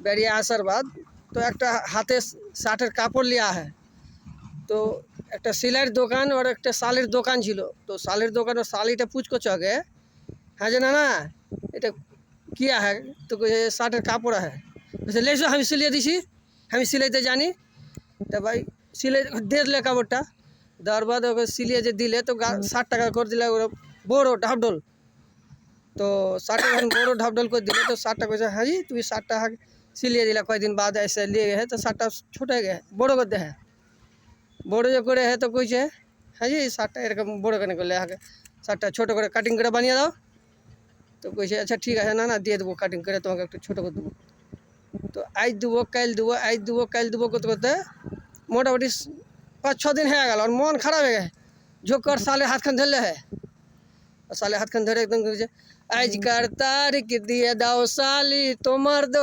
বেরিয়ে আসার बाद तो একটা হাতে শার্টের কাপড় লিয়া है तो একটা সেলাইয়ের দোকান और একটা শালের দোকান ছিল তো শালের দোকান और শালিটা পুচকো চকে हाँ যে না এটা किया है तो শার্টের কাপড় है ले जो हम सिलिए दीसी हम सिलाइते जानी तो भाई सिले दे दिले कापड़टा देওয়ার बाद सिलिए जो दिले तो 60 টাকা कर दिले बड़ो ढापडोल तो 60 টাকা बड़ो ढापडोल कर दिले तो 60 टाका हाँ जी तुम 60 टाका सिलिए दिला कई दिन बाद ऐसे लिए गए तो 60 टाका छोटे गए बड़ो कर दे है बड़ो जो करे है तो कोई हाँ जी 60 टाका एरकम बड़ो करने को ले आके 60 टाका छोटो करे काटिंग करे बनिए दाओ तो कोई अच्छा ठीक है ना दिए देव काटिंग करे तुम्हें एक छोटो कर देव तो आज देव कल देव आज देव कल देव करते करते मोटामुटी 5-6 दिन है गल और मन खराब है गए जो कर साले हाथ खान धरले है और साले हाथ खान धरे एकदम आज कर तारीख दिए दाओ साली तुम्हार दो